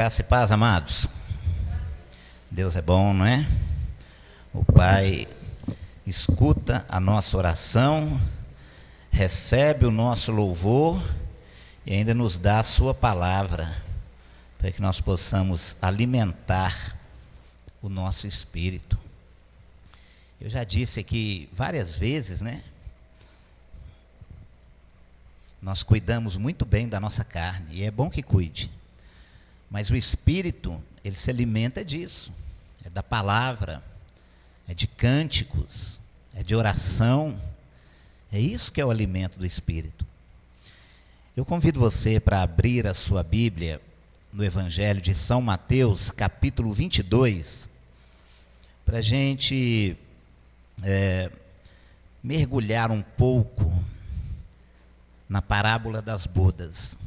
Graça e paz, amados. Deus é bom, não é? O Pai escuta a nossa oração, recebe o nosso louvor e ainda nos dá a sua palavra, para que nós possamos alimentar o nosso espírito. Eu já disse aqui várias vezes, né? Nós cuidamos muito bem da nossa carne, e é bom que cuide. Mas o espírito, ele se alimenta disso, é da palavra, é de cânticos, é de oração, é isso que é o alimento do espírito. Eu convido você para abrir a sua Bíblia no Evangelho de São Mateus, capítulo 22, para a gente mergulhar um pouco na parábola das bodas.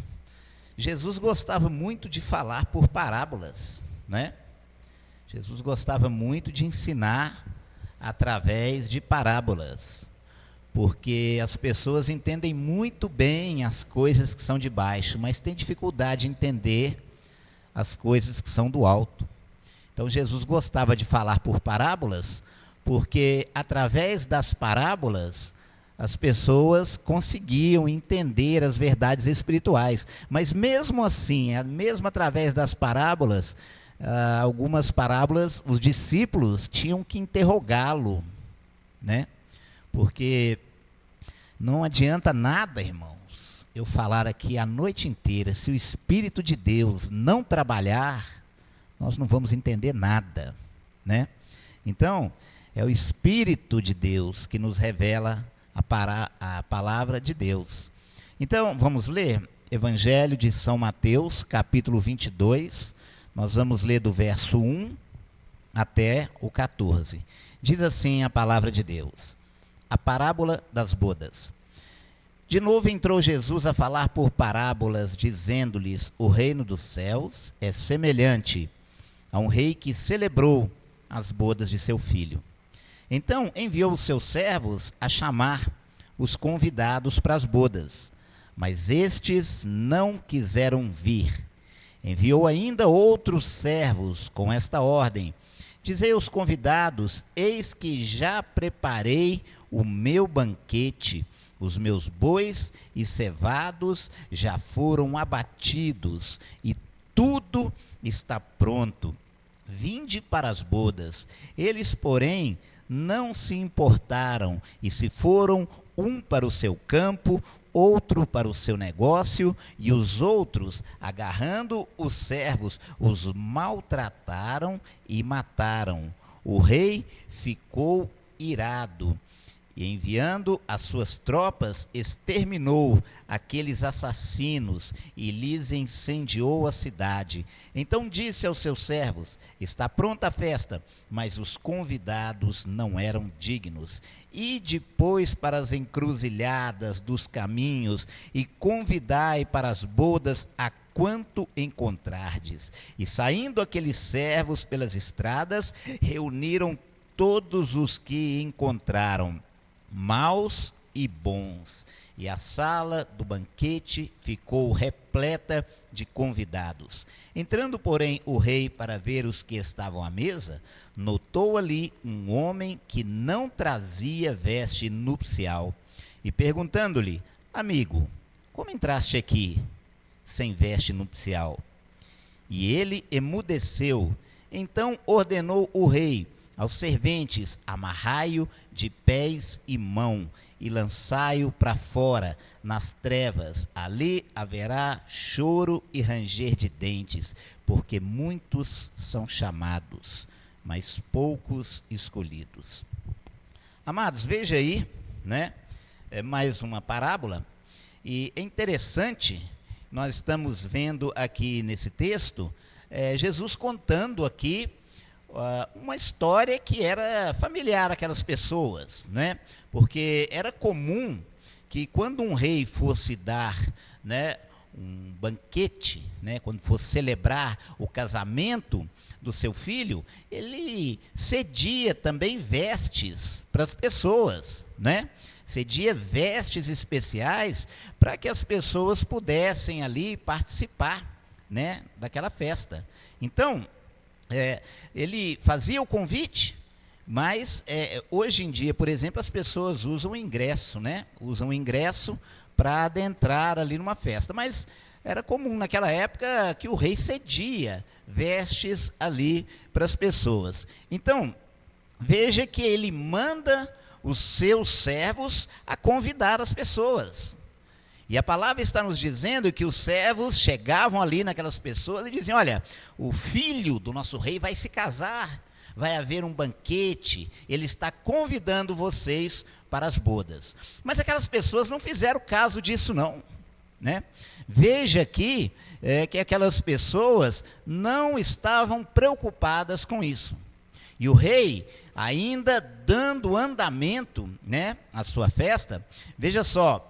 Jesus gostava muito de falar por parábolas, né? Jesus gostava muito de ensinar através de parábolas, porque as pessoas entendem muito bem as coisas que são de baixo, mas têm dificuldade de entender as coisas que são do alto. Então Jesus gostava de falar por parábolas, porque através das parábolas as pessoas conseguiam entender as verdades espirituais. Mas mesmo assim, mesmo através das parábolas, algumas parábolas, os discípulos tinham que interrogá-lo, né? Porque não adianta nada, irmãos, eu falar aqui a noite inteira, se o Espírito de Deus não trabalhar, nós não vamos entender nada, né? Então, é o Espírito de Deus que nos revela a palavra de Deus. Então, vamos ler Evangelho de São Mateus, capítulo 22, nós vamos ler do verso 1 até o 14. Diz assim a palavra de Deus: a parábola das bodas. De novo entrou Jesus a falar por parábolas, dizendo-lhes: o reino dos céus é semelhante a um rei que celebrou as bodas de seu filho. Então enviou os seus servos a chamar os convidados para as bodas, mas estes não quiseram vir. Enviou ainda outros servos com esta ordem: dizei aos convidados: eis que já preparei o meu banquete, os meus bois e cevados já foram abatidos, e tudo está pronto. Vinde para as bodas. Eles, porém, não se importaram e se foram, um para o seu campo, outro para o seu negócio, e os outros, agarrando os servos, os maltrataram e mataram. O rei ficou irado e, enviando as suas tropas, exterminou aqueles assassinos e lhes incendiou a cidade. Então disse aos seus servos: está pronta a festa, mas os convidados não eram dignos. E depois para as encruzilhadas dos caminhos e convidai para as bodas a quanto encontrardes. E saindo aqueles servos pelas estradas, reuniram todos os que encontraram, maus e bons, e a sala do banquete ficou repleta de convidados. Entrando, porém, o rei para ver os que estavam à mesa, notou ali um homem que não trazia veste nupcial, e perguntando-lhe: amigo, como entraste aqui sem veste nupcial? E ele emudeceu. Então ordenou o rei aos serventes: amarrai-o de pés e mão e lançai-o para fora nas trevas. Ali haverá choro e ranger de dentes, porque muitos são chamados, mas poucos escolhidos. Amados, veja aí, né? Mais uma parábola, e é interessante, nós estamos vendo aqui nesse texto, Jesus contando aqui uma história que era familiar àquelas pessoas, né? Porque era comum que quando um rei fosse dar, né, um banquete, né, quando fosse celebrar o casamento do seu filho, ele cedia também vestes para as pessoas, né? Cedia vestes especiais para que as pessoas pudessem ali participar, né, daquela festa. Então, ele fazia o convite, mas hoje em dia, por exemplo, as pessoas usam ingresso, né? Usam ingresso para adentrar ali numa festa. Mas era comum naquela época que o rei cedia vestes ali para as pessoas. Então, veja que ele manda os seus servos a convidar as pessoas. E a palavra está nos dizendo que os servos chegavam ali naquelas pessoas e diziam: olha, o filho do nosso rei vai se casar, vai haver um banquete, ele está convidando vocês para as bodas. Mas aquelas pessoas não fizeram caso disso não, né? Veja aqui que aquelas pessoas não estavam preocupadas com isso. E o rei, ainda dando andamento, né, à sua festa, veja só,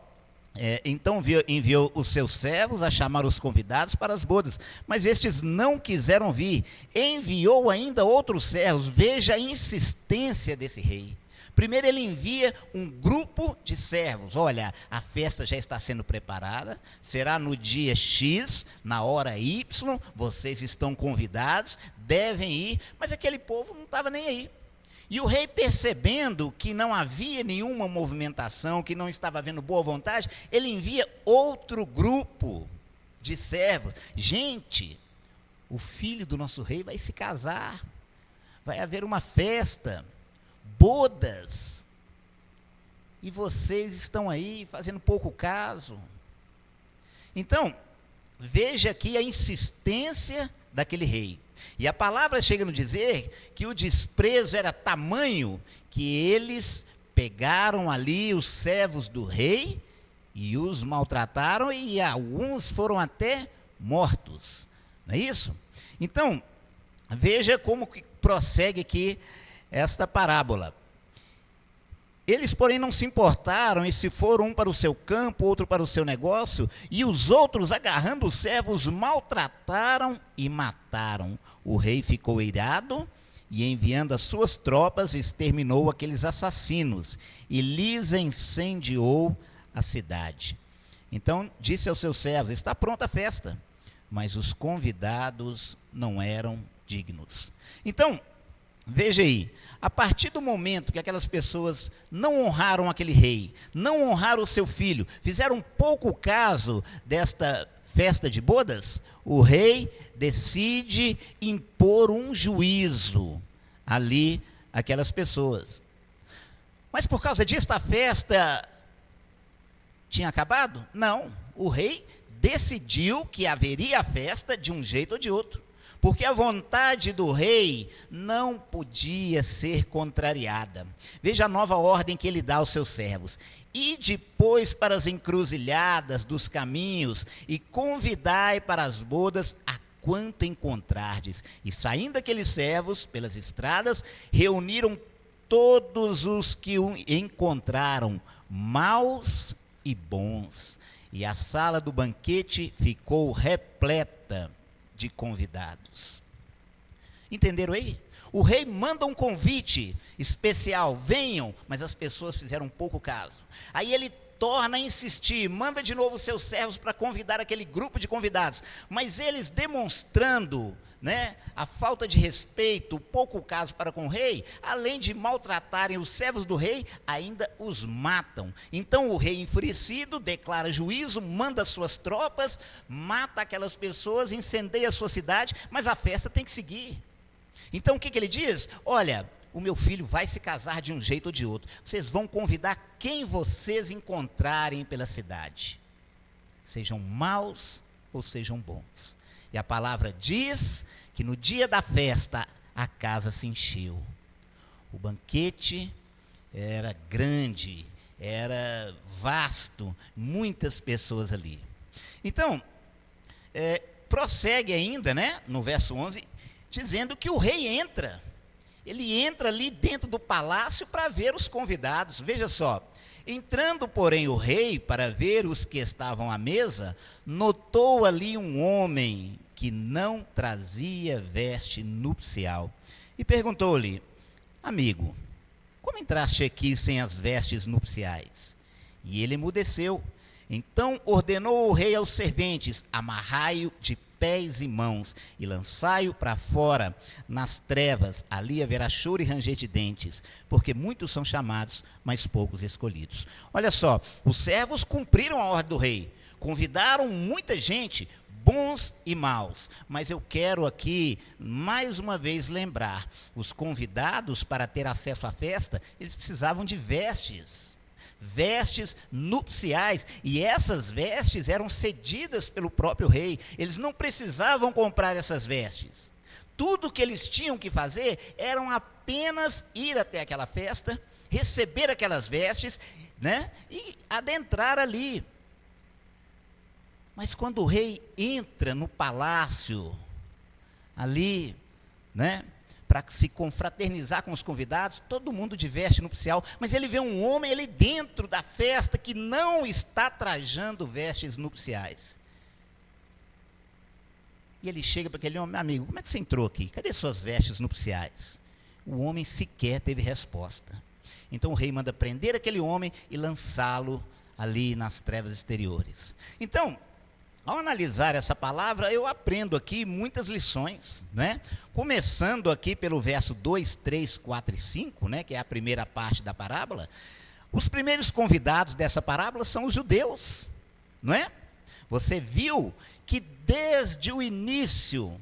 então enviou os seus servos a chamar os convidados para as bodas, mas estes não quiseram vir. Enviou ainda outros servos. Veja a insistência desse rei. Primeiro ele envia um grupo de servos. Olha, a festa já está sendo preparada, será no dia X, na hora Y, vocês estão convidados, devem ir, mas aquele povo não estava nem aí. E o rei, percebendo que não havia nenhuma movimentação, que não estava havendo boa vontade, ele envia outro grupo de servos. Gente, o filho do nosso rei vai se casar, vai haver uma festa, bodas, e vocês estão aí fazendo pouco caso. Então, veja aqui a insistência daquele rei. E a palavra chega a nos dizer que o desprezo era tamanho que eles pegaram ali os servos do rei e os maltrataram, e alguns foram até mortos. Não é isso? Então, veja como que prossegue aqui esta parábola. Eles, porém, não se importaram e se foram, um para o seu campo, outro para o seu negócio, e os outros, agarrando os servos, maltrataram e mataram. O rei ficou irado e, enviando as suas tropas, exterminou aqueles assassinos e lhes incendiou a cidade. Então disse aos seus servos: está pronta a festa, mas os convidados não eram dignos. Então, veja aí, a partir do momento que aquelas pessoas não honraram aquele rei, não honraram o seu filho, fizeram pouco caso desta festa de bodas, o rei decide impor um juízo ali àquelas pessoas. Mas por causa disso a festa tinha acabado? Não, o rei decidiu que haveria a festa de um jeito ou de outro. Porque a vontade do rei não podia ser contrariada. Veja a nova ordem que ele dá aos seus servos: e depois para as encruzilhadas dos caminhos, e convidai para as bodas a quanto encontrardes. E saindo aqueles servos pelas estradas, reuniram todos os que o encontraram, maus e bons. E a sala do banquete ficou repleta de convidados. Entenderam aí? O rei manda um convite especial: venham, mas as pessoas fizeram pouco caso. Aí ele torna a insistir, manda de novo os seus servos para convidar aquele grupo de convidados, mas eles, demonstrando, né, a falta de respeito, o pouco caso para com o rei, além de maltratarem os servos do rei, ainda os matam. Então o rei, enfurecido, declara juízo, manda suas tropas, mata aquelas pessoas, incendeia a sua cidade, mas a festa tem que seguir. Então o que ele diz? Olha, o meu filho vai se casar de um jeito ou de outro, vocês vão convidar quem vocês encontrarem pela cidade, sejam maus ou sejam bons. E a palavra diz que no dia da festa a casa se encheu. O banquete era grande, era vasto, muitas pessoas ali. Então, prossegue ainda, né, no verso 11, dizendo que o rei entra. Ele entra ali dentro do palácio para ver os convidados. Veja só: entrando, porém, o rei para ver os que estavam à mesa, notou ali um homem que não trazia veste nupcial, e perguntou-lhe: amigo, como entraste aqui sem as vestes nupciais? E ele emudeceu. Então ordenou o rei aos serventes: amarrai-o de pés e mãos, e lançai-o para fora, nas trevas, ali haverá choro e ranger de dentes, porque muitos são chamados, mas poucos escolhidos. Olha só, os servos cumpriram a ordem do rei, convidaram muita gente, bons e maus, mas eu quero aqui, mais uma vez, lembrar, os convidados para ter acesso à festa, eles precisavam de vestes nupciais, e essas vestes eram cedidas pelo próprio rei, eles não precisavam comprar essas vestes, tudo que eles tinham que fazer, eram apenas ir até aquela festa, receber aquelas vestes, né, e adentrar ali. Mas quando o rei entra no palácio, ali, né, para se confraternizar com os convidados, todo mundo de veste nupcial, mas ele vê um homem ali dentro da festa que não está trajando vestes nupciais. E ele chega para aquele homem: meu amigo, como é que você entrou aqui? Cadê suas vestes nupciais? O homem sequer teve resposta. Então o rei manda prender aquele homem e lançá-lo ali nas trevas exteriores. Então, ao analisar essa palavra, eu aprendo aqui muitas lições, né? Começando aqui pelo verso 2, 3, 4 e 5, né? Que é a primeira parte da parábola. Os primeiros convidados dessa parábola são os judeus, não é? Você viu que desde o início,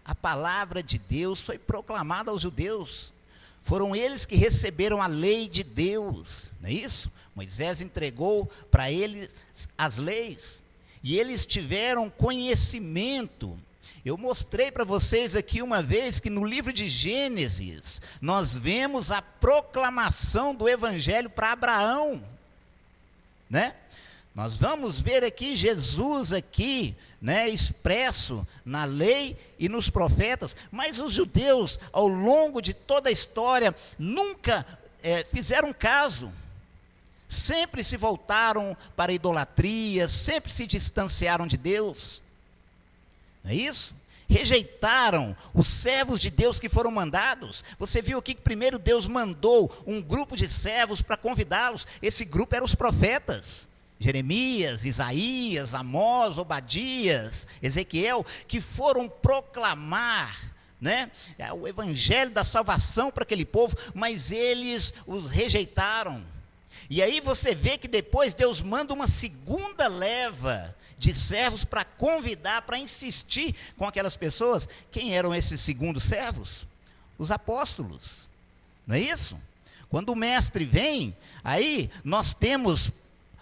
a palavra de Deus foi proclamada aos judeus. Foram eles que receberam a lei de Deus, não é isso? Moisés entregou para eles as leis. E eles tiveram conhecimento. Eu mostrei para vocês aqui uma vez que no livro de Gênesis, nós vemos a proclamação do evangelho para Abraão, né? Nós vamos ver aqui Jesus aqui, né, expresso na lei e nos profetas, mas os judeus, ao longo de toda a história, nunca fizeram caso. Sempre se voltaram para a idolatria, sempre se distanciaram de Deus, não é isso? Rejeitaram os servos de Deus que foram mandados. Você viu aqui que primeiro Deus mandou um grupo de servos para convidá-los. Esse grupo eram os profetas, Jeremias, Isaías, Amós, Obadias, Ezequiel, que foram proclamar, né, o evangelho da salvação para aquele povo, mas eles os rejeitaram. E aí você vê que depois Deus manda uma segunda leva de servos para convidar, para insistir com aquelas pessoas. Quem eram esses segundos servos? Os apóstolos, não é isso? Quando o mestre vem, aí nós temos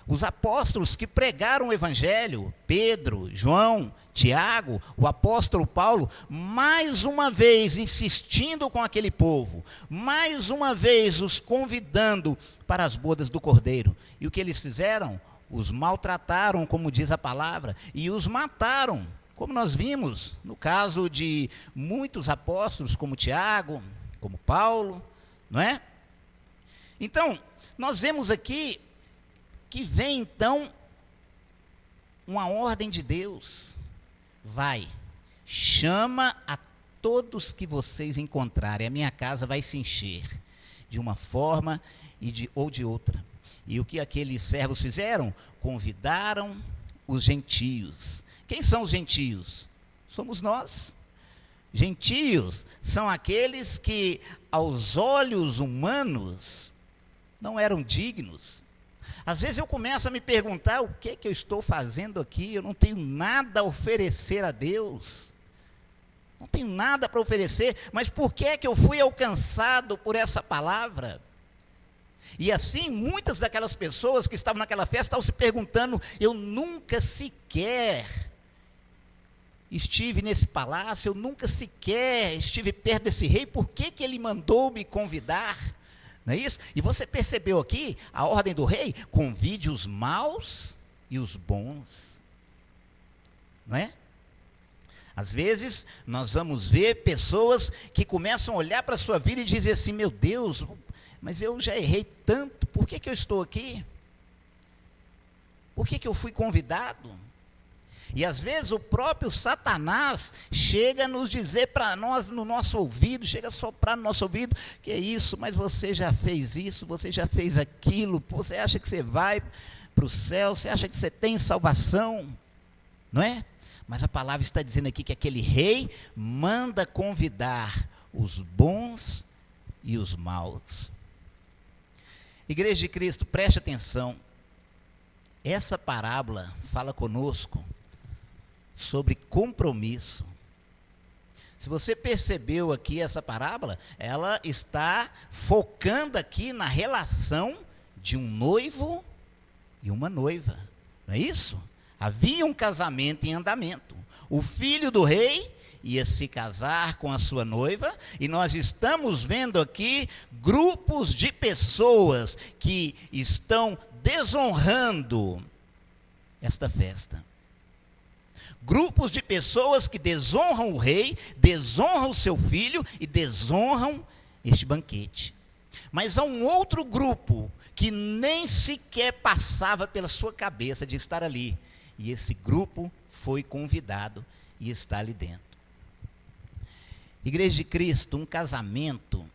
os apóstolos que pregaram o evangelho, Pedro, João, Tiago, o apóstolo Paulo, mais uma vez insistindo com aquele povo, mais uma vez os convidando para as bodas do Cordeiro. E o que eles fizeram? Os maltrataram, como diz a palavra, e os mataram, como nós vimos no caso de muitos apóstolos, como Tiago, como Paulo, não é? Então, nós vemos aqui que vem então uma ordem de Deus: vai, chama a todos que vocês encontrarem, a minha casa vai se encher, de uma forma ou de outra. E o que aqueles servos fizeram? Convidaram os gentios. Quem são os gentios? Somos nós. Gentios são aqueles que, aos olhos humanos, não eram dignos. Às vezes eu começo a me perguntar: o que é que eu estou fazendo aqui? Eu não tenho nada a oferecer a Deus. Não tenho nada para oferecer, mas por que é que eu fui alcançado por essa palavra? E assim, muitas daquelas pessoas que estavam naquela festa estavam se perguntando: eu nunca sequer estive nesse palácio, eu nunca sequer estive perto desse rei, por que que ele mandou me convidar? Não é isso? E você percebeu aqui a ordem do rei? Convide os maus e os bons, não é? Às vezes nós vamos ver pessoas que começam a olhar para a sua vida e dizem assim: meu Deus, mas eu já errei tanto, por que que eu estou aqui? Por que que eu fui convidado? E às vezes o próprio Satanás chega a nos dizer para nós, no nosso ouvido, chega a soprar no nosso ouvido: que é isso, mas você já fez isso, você já fez aquilo, você acha que você vai para o céu, você acha que você tem salvação, não é? Mas a palavra está dizendo aqui que aquele rei manda convidar os bons e os maus. Igreja de Cristo, preste atenção. Essa parábola fala conosco sobre compromisso. Se você percebeu aqui essa parábola, ela está focando aqui na relação de um noivo e uma noiva. Não é isso? Havia um casamento em andamento. O filho do rei ia se casar com a sua noiva, e nós estamos vendo aqui grupos de pessoas que estão desonrando esta festa. Grupos de pessoas que desonram o rei, desonram o seu filho e desonram este banquete. Mas há um outro grupo que nem sequer passava pela sua cabeça de estar ali. E esse grupo foi convidado e está ali dentro. Igreja de Cristo, um casamento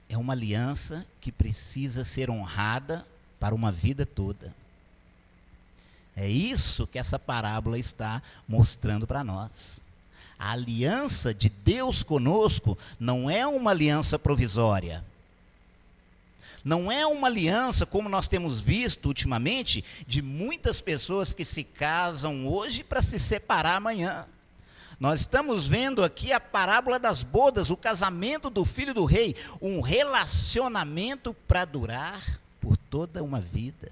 é uma aliança que precisa ser honrada para uma vida toda. É isso que essa parábola está mostrando para nós. A aliança de Deus conosco não é uma aliança provisória. Não é uma aliança, como nós temos visto ultimamente, de muitas pessoas que se casam hoje para se separar amanhã. Nós estamos vendo aqui a parábola das bodas, o casamento do filho do rei, um relacionamento para durar por toda uma vida.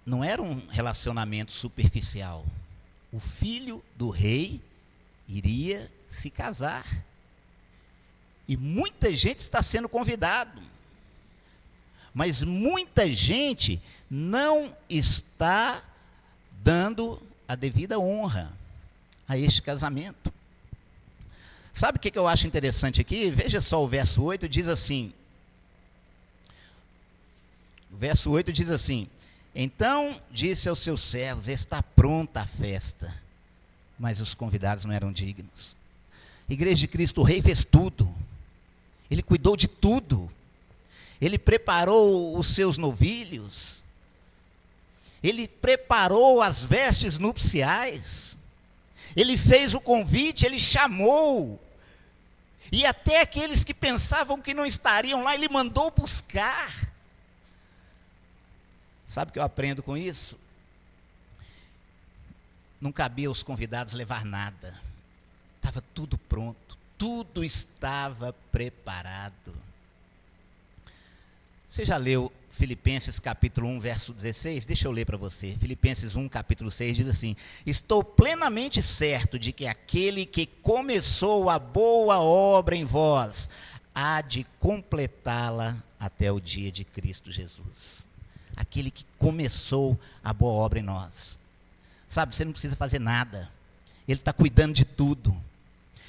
Não era um relacionamento superficial. O filho do rei iria se casar. E muita gente está sendo convidado. Mas muita gente não está dando a devida honra a este casamento. Sabe o que eu acho interessante aqui? Veja só o verso 8, diz assim. O verso 8 diz assim: então disse aos seus servos, está pronta a festa. Mas os convidados não eram dignos. Igreja de Cristo, o rei fez tudo. Ele cuidou de tudo. Ele preparou os seus novilhos. Ele preparou as vestes nupciais. Ele fez o convite, ele chamou. E até aqueles que pensavam que não estariam lá, ele mandou buscar. Sabe o que eu aprendo com isso? Não cabia aos convidados levar nada. Estava tudo pronto. Tudo estava preparado. Você já leu Filipenses capítulo 1, verso 16? Deixa eu ler para você. Filipenses 1, capítulo 6 diz assim: estou plenamente certo de que aquele que começou a boa obra em vós, há de completá-la até o dia de Cristo Jesus. Aquele que começou a boa obra em nós. Sabe, você não precisa fazer nada. Ele está cuidando de tudo.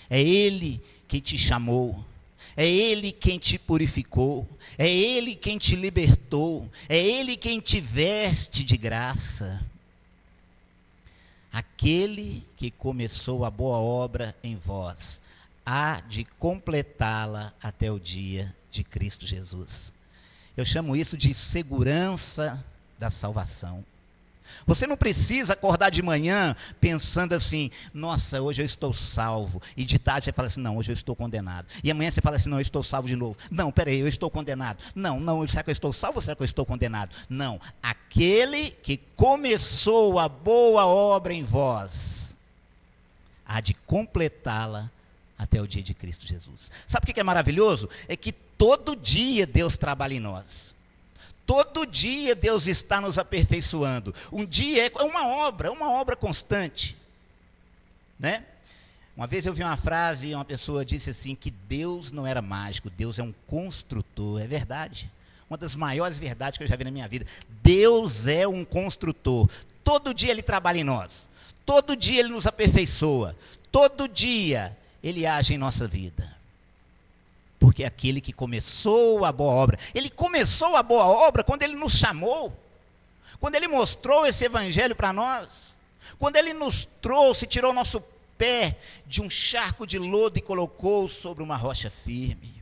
É Ele quem te chamou. É Ele quem te purificou. É Ele quem te libertou. É Ele quem te veste de graça. Aquele que começou a boa obra em vós, há de completá-la até o dia de Cristo Jesus. Eu chamo isso de segurança da salvação. Você não precisa acordar de manhã pensando assim: nossa, hoje eu estou salvo. E de tarde você fala assim: não, hoje eu estou condenado. E amanhã você fala assim: não, eu estou salvo de novo. Não, peraí, eu estou condenado. Não, será que eu estou salvo ou será que eu estou condenado? Não, aquele que começou a boa obra em vós, há de completá-la até o dia de Cristo Jesus. Sabe o que é maravilhoso? É que todo dia Deus trabalha em nós. Todo dia Deus está nos aperfeiçoando. Um dia é uma obra constante. Né? Uma vez eu vi uma frase e uma pessoa disse assim, que Deus não era mágico, Deus é um construtor. É verdade. Uma das maiores verdades que eu já vi na minha vida. Deus é um construtor. Todo dia Ele trabalha em nós. Todo dia Ele nos aperfeiçoa. Todo dia Ele age em nossa vida. Porque aquele que começou a boa obra, Ele começou a boa obra quando Ele nos chamou, quando Ele mostrou esse evangelho para nós, quando Ele nos trouxe, tirou nosso pé de um charco de lodo e colocou sobre uma rocha firme.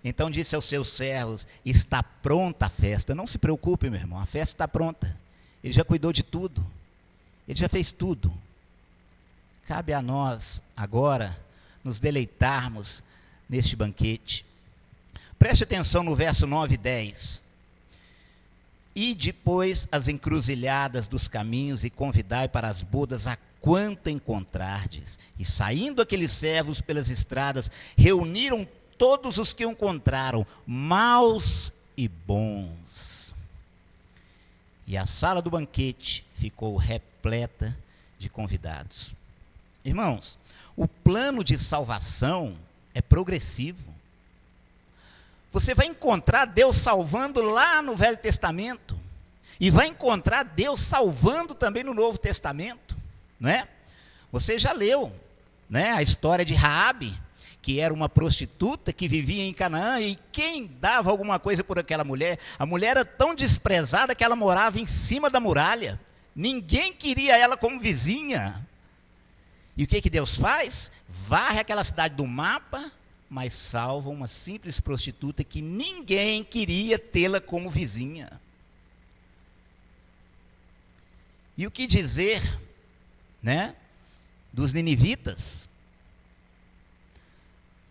Então disse aos seus servos: está pronta a festa. Não se preocupe, meu irmão, a festa está pronta. Ele já cuidou de tudo. Ele já fez tudo. Cabe a nós, agora, nos deleitarmos neste banquete. Preste atenção no verso 9 e 10. E depois as encruzilhadas dos caminhos e convidai para as bodas a quanto encontrardes. E saindo aqueles servos pelas estradas, reuniram todos os que encontraram, maus e bons. E a sala do banquete ficou repleta de convidados. Irmãos, o plano de salvação é progressivo. Você vai encontrar Deus salvando lá no Velho Testamento. E vai encontrar Deus salvando também no Novo Testamento. Não é? Você já leu, né, a história de Raabe, que era uma prostituta que vivia em Canaã. E quem dava alguma coisa por aquela mulher? A mulher era tão desprezada que ela morava em cima da muralha. Ninguém queria ela como vizinha. E o que Deus faz? Varre aquela cidade do mapa, mas salva uma simples prostituta que ninguém queria tê-la como vizinha. E o que dizer, né, dos ninivitas?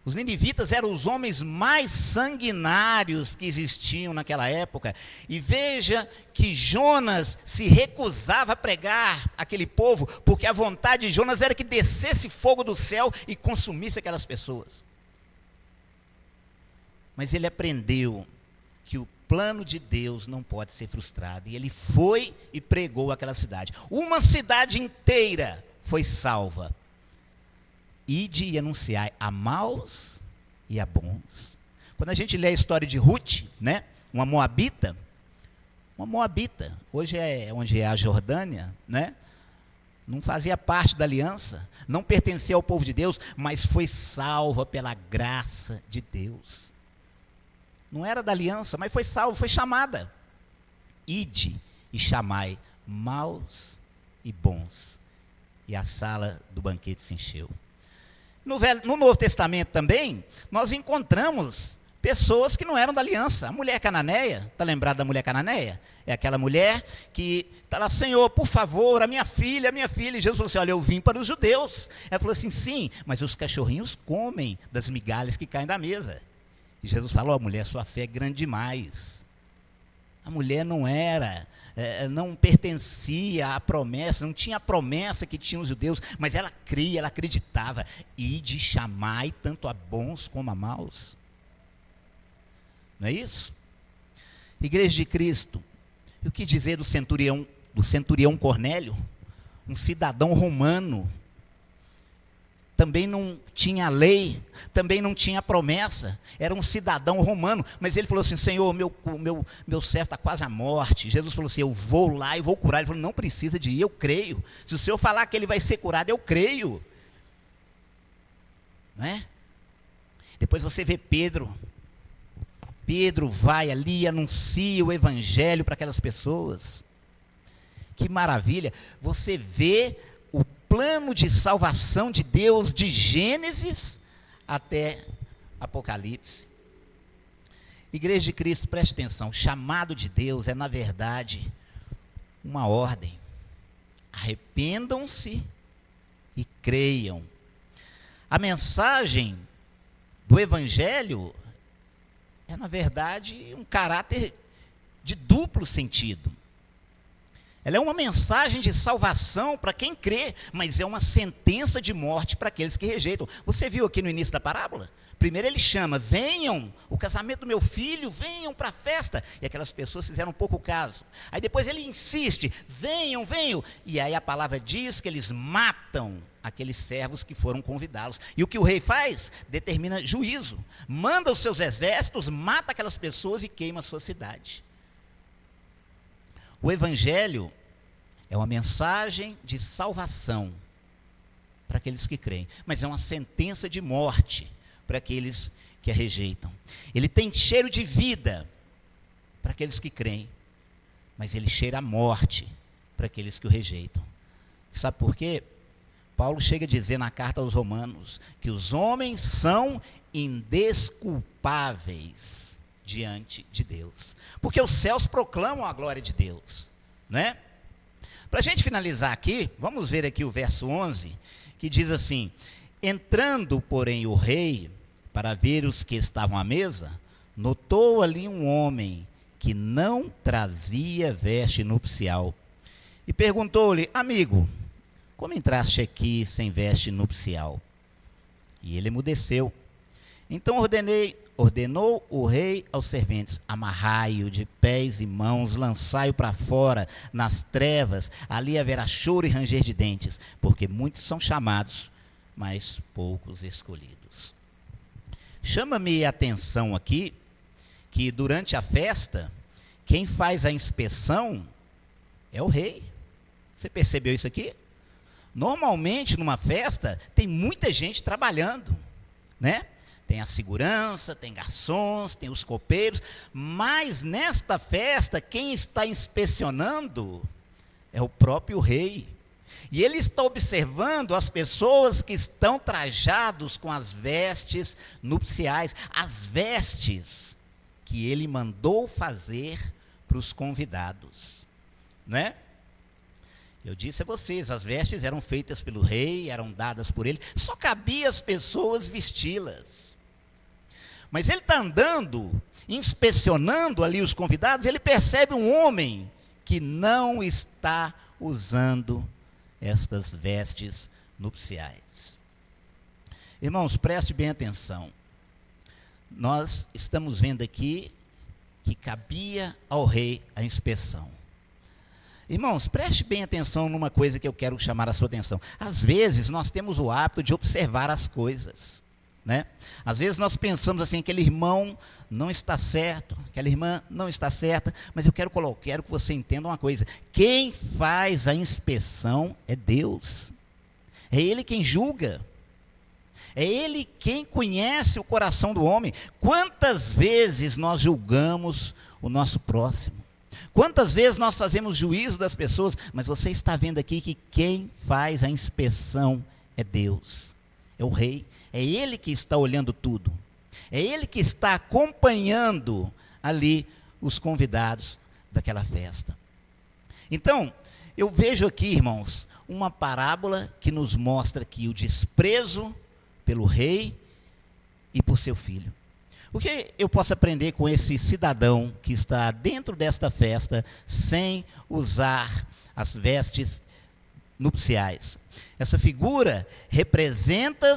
Os ninivitas eram os homens mais sanguinários que existiam naquela época. E veja que Jonas se recusava a pregar aquele povo, porque a vontade de Jonas era que descesse fogo do céu e consumisse aquelas pessoas. Mas ele aprendeu que o plano de Deus não pode ser frustrado. E ele foi e pregou aquela cidade. Uma cidade inteira foi salva. Ide e anunciai a maus e a bons. Quando a gente lê a história de Ruth, né, uma moabita, hoje é onde é a Jordânia, né, não fazia parte da aliança, não pertencia ao povo de Deus, mas foi salva pela graça de Deus. Não era da aliança, mas foi salva, foi chamada. Ide e chamai maus e bons. E a sala do banquete se encheu. No Novo Testamento também, nós encontramos pessoas que não eram da aliança. A mulher cananeia, está lembrado da mulher cananeia? É aquela mulher que está lá, Senhor, por favor, a minha filha. E Jesus falou assim, olha, eu vim para os judeus. Ela falou assim, sim, mas os cachorrinhos comem das migalhas que caem da mesa. E Jesus falou, mulher, sua fé é grande demais. A mulher não pertencia à promessa, não tinha a promessa que tinham os judeus, mas ela cria, ela acreditava. Ide chamai tanto a bons como a maus. Não é isso? Igreja de Cristo, e o que dizer do centurião Cornélio? Um cidadão romano. Também não tinha lei, também não tinha promessa, era um cidadão romano, mas ele falou assim, Senhor, meu servo está quase à morte. Jesus falou assim, eu vou lá e vou curar. Ele falou, não precisa de ir, eu creio. Se o Senhor falar que ele vai ser curado, eu creio. Não é? Depois você vê Pedro vai ali e anuncia o evangelho para aquelas pessoas. Que maravilha, você vê o plano de salvação de Deus de Gênesis até Apocalipse. Igreja de Cristo, preste atenção, o chamado de Deus é, na verdade, uma ordem. Arrependam-se e creiam. A mensagem do Evangelho é, na verdade, um caráter de duplo sentido. Ela é uma mensagem de salvação para quem crê, mas é uma sentença de morte para aqueles que rejeitam. Você viu aqui no início da parábola? Primeiro ele chama, venham, o casamento do meu filho, venham para a festa. E aquelas pessoas fizeram pouco caso. Aí depois ele insiste, venham. E aí a palavra diz que eles matam aqueles servos que foram convidá-los. E o que o rei faz? Determina juízo. Manda os seus exércitos, mata aquelas pessoas e queima a sua cidade. O Evangelho é uma mensagem de salvação para aqueles que creem, mas é uma sentença de morte para aqueles que a rejeitam. Ele tem cheiro de vida para aqueles que creem, mas ele cheira a morte para aqueles que o rejeitam. Sabe por quê? Paulo chega a dizer na carta aos Romanos que os homens são indesculpáveis diante de Deus, porque os céus proclamam a glória de Deus, não é? Para a gente finalizar aqui, vamos ver aqui o verso 11, que diz assim: entrando, porém, o rei para ver os que estavam à mesa, notou ali um homem que não trazia veste nupcial. E perguntou-lhe: amigo, como entraste aqui sem veste nupcial? E ele emudeceu. Então ordenou o rei aos serventes: amarrai-o de pés e mãos, lançai-o para fora, nas trevas, ali haverá choro e ranger de dentes, porque muitos são chamados, mas poucos escolhidos. Chama-me a atenção aqui, que durante a festa, quem faz a inspeção é o rei. Você percebeu isso aqui? Normalmente, numa festa, tem muita gente trabalhando, né? Tem a segurança, tem garçons, tem os copeiros, mas nesta festa, quem está inspecionando é o próprio rei. E ele está observando as pessoas que estão trajados com as vestes nupciais, as vestes que ele mandou fazer para os convidados, não é? Eu disse a vocês, as vestes eram feitas pelo rei, eram dadas por ele, só cabia as pessoas vesti-las. Mas ele está andando, inspecionando ali os convidados, ele percebe um homem que não está usando estas vestes nupciais. Irmãos, preste bem atenção. Nós estamos vendo aqui que cabia ao rei a inspeção. Irmãos, preste bem atenção numa coisa que eu quero chamar a sua atenção. Às vezes nós temos o hábito de observar as coisas, né? Às vezes nós pensamos assim: aquele irmão não está certo, aquela irmã não está certa, mas eu quero que você entenda uma coisa: quem faz a inspeção é Deus, é Ele quem julga, é Ele quem conhece o coração do homem. Quantas vezes nós julgamos o nosso próximo? Quantas vezes nós fazemos juízo das pessoas? Mas você está vendo aqui que quem faz a inspeção é Deus, é o rei. É Ele que está olhando tudo. É Ele que está acompanhando ali os convidados daquela festa. Então, eu vejo aqui, irmãos, uma parábola que nos mostra que o desprezo pelo rei e por seu filho. O que eu posso aprender com esse cidadão que está dentro desta festa sem usar as vestes nupciais? Essa figura representa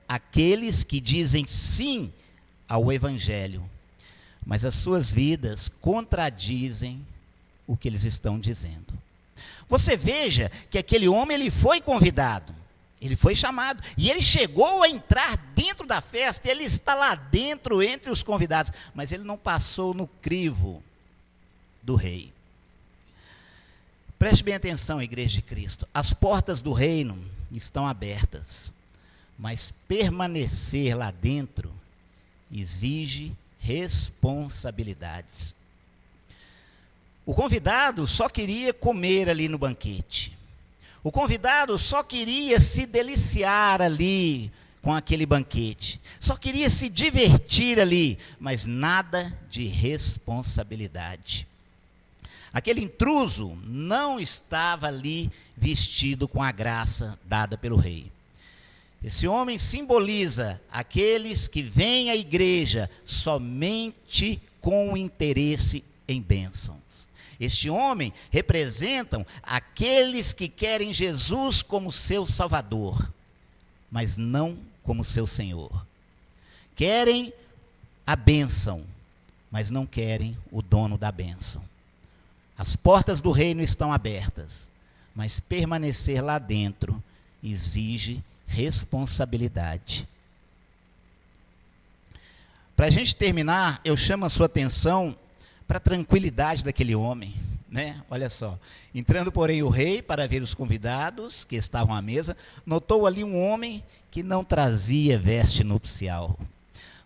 aqueles que dizem sim ao evangelho, mas as suas vidas contradizem o que eles estão dizendo. Você veja que aquele homem, ele foi convidado, ele foi chamado, e ele chegou a entrar dentro da festa, ele está lá dentro entre os convidados, mas ele não passou no crivo do rei. Preste bem atenção, Igreja de Cristo, as portas do reino estão abertas, mas permanecer lá dentro exige responsabilidades. O convidado só queria comer ali no banquete. O convidado só queria se deliciar ali com aquele banquete. Só queria se divertir ali, mas nada de responsabilidade. Aquele intruso não estava ali vestido com a graça dada pelo rei. Esse homem simboliza aqueles que vêm à igreja somente com interesse em bênçãos. Este homem representa aqueles que querem Jesus como seu Salvador, mas não como seu Senhor. Querem a bênção, mas não querem o dono da bênção. As portas do reino estão abertas, mas permanecer lá dentro exige responsabilidade. Para a gente terminar, eu chamo a sua atenção para a tranquilidade daquele homem, né? Olha só, entrando porém o rei para ver os convidados que estavam à mesa, notou ali um homem que não trazia veste nupcial.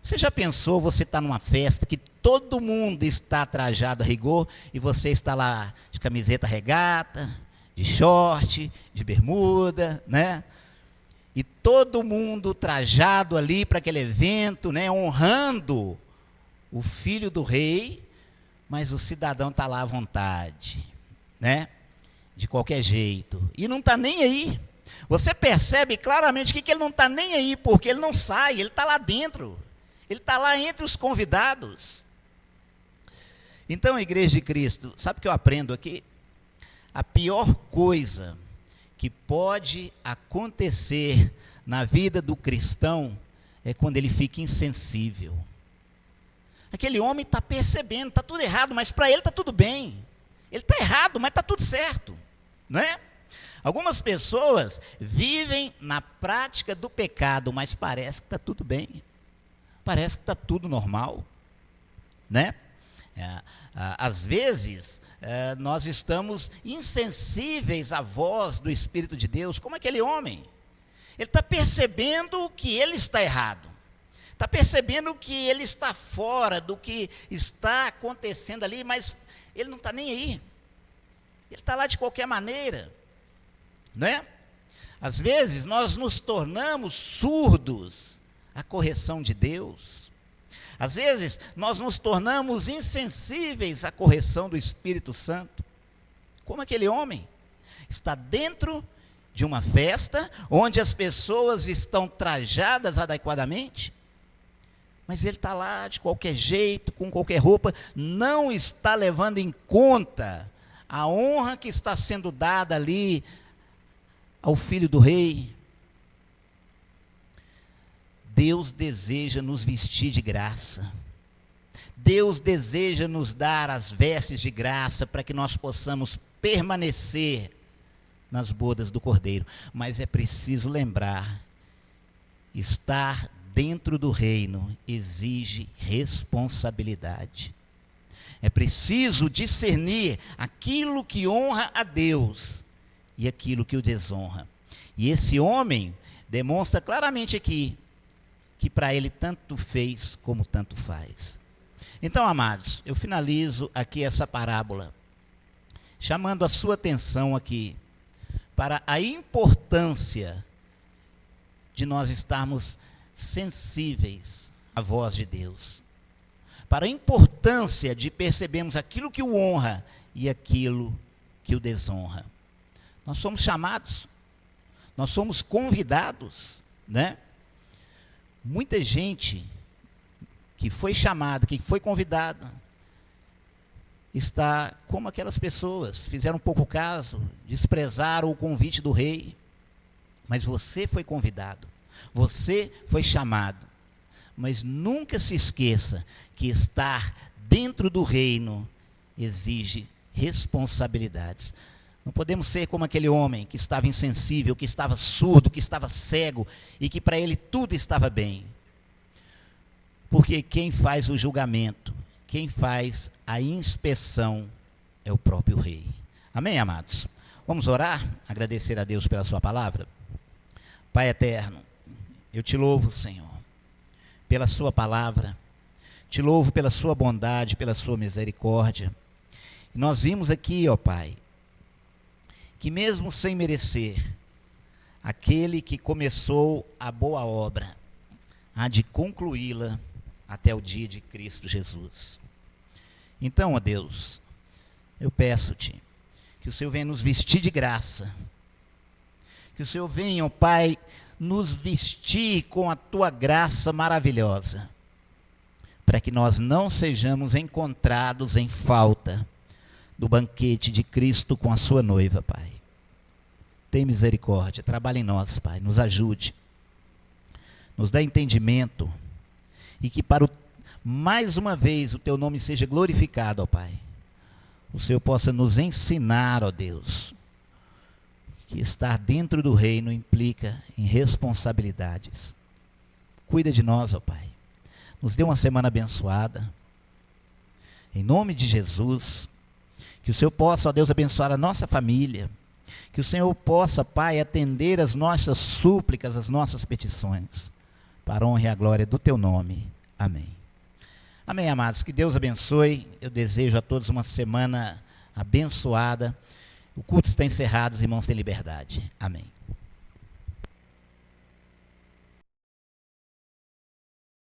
Você já pensou, você está numa festa que todo mundo está trajado a rigor e você está lá de camiseta regata, de short, de bermuda, né? E todo mundo trajado ali para aquele evento, né? Honrando o filho do rei, mas o cidadão está lá à vontade, né? de qualquer jeito. E não está nem aí. Você percebe claramente que ele não está nem aí, porque ele não sai, ele está lá dentro. Ele está lá entre os convidados. Então, Igreja de Cristo, sabe o que eu aprendo aqui? A pior coisa que pode acontecer na vida do cristão é quando ele fica insensível. Aquele homem está percebendo, está tudo errado, mas para ele está tudo bem. Ele está errado, mas está tudo certo, não é? Algumas pessoas vivem na prática do pecado, mas parece que está tudo bem. Parece que está tudo normal, né? Às vezes, nós estamos insensíveis à voz do Espírito de Deus, como aquele homem. Ele está percebendo que ele está errado. Está percebendo que ele está fora do que está acontecendo ali, mas ele não está nem aí. Ele está lá de qualquer maneira, não é? Às vezes nós nos tornamos surdos à correção de Deus. Às vezes nós nos tornamos insensíveis à correção do Espírito Santo. Como aquele homem está dentro de uma festa onde as pessoas estão trajadas adequadamente, mas ele está lá de qualquer jeito, com qualquer roupa, não está levando em conta a honra que está sendo dada ali ao filho do rei. Deus deseja nos vestir de graça. Deus deseja nos dar as vestes de graça para que nós possamos permanecer nas bodas do Cordeiro. Mas é preciso lembrar, estar dentro do reino exige responsabilidade. É preciso discernir aquilo que honra a Deus e aquilo que o desonra. E esse homem demonstra claramente aqui que para ele tanto fez como tanto faz. Então, amados, eu finalizo aqui essa parábola, chamando a sua atenção aqui para a importância de nós estarmos sensíveis à voz de Deus, para a importância de percebermos aquilo que o honra e aquilo que o desonra. Nós somos chamados, nós somos convidados, né? Muita gente que foi chamada, que foi convidada, está como aquelas pessoas, fizeram pouco caso, desprezaram o convite do rei, mas você foi convidado. Você foi chamado, mas nunca se esqueça que estar dentro do reino exige responsabilidades. Não podemos ser como aquele homem que estava insensível, que estava surdo, que estava cego e que para ele tudo estava bem. Porque quem faz o julgamento, quem faz a inspeção é o próprio rei. Amém, amados? Vamos orar, agradecer a Deus pela sua palavra. Pai eterno, eu te louvo, Senhor, pela sua palavra, te louvo pela sua bondade, pela sua misericórdia. E nós vimos aqui, ó Pai, que mesmo sem merecer, aquele que começou a boa obra, há de concluí-la até o dia de Cristo Jesus. Então, ó Deus, eu peço-te que o Senhor venha nos vestir de graça, que o Senhor venha, ó Pai, nos vestir com a tua graça maravilhosa, para que nós não sejamos encontrados em falta do banquete de Cristo com a sua noiva, Pai. Tem misericórdia, trabalha em nós, Pai, nos ajude, nos dá entendimento, e que mais uma vez o teu nome seja glorificado, ó Pai. O Senhor possa nos ensinar, ó Deus, que estar dentro do reino implica em responsabilidades. Cuida de nós, ó Pai. Nos dê uma semana abençoada. Em nome de Jesus, que o Senhor possa, ó Deus, abençoar a nossa família. Que o Senhor possa, Pai, atender as nossas súplicas, as nossas petições, para a honra e a glória do teu nome. Amém. Amém, amados. Que Deus abençoe. Eu desejo a todos uma semana abençoada. O culto está encerrado, os irmãos têm liberdade. Amém.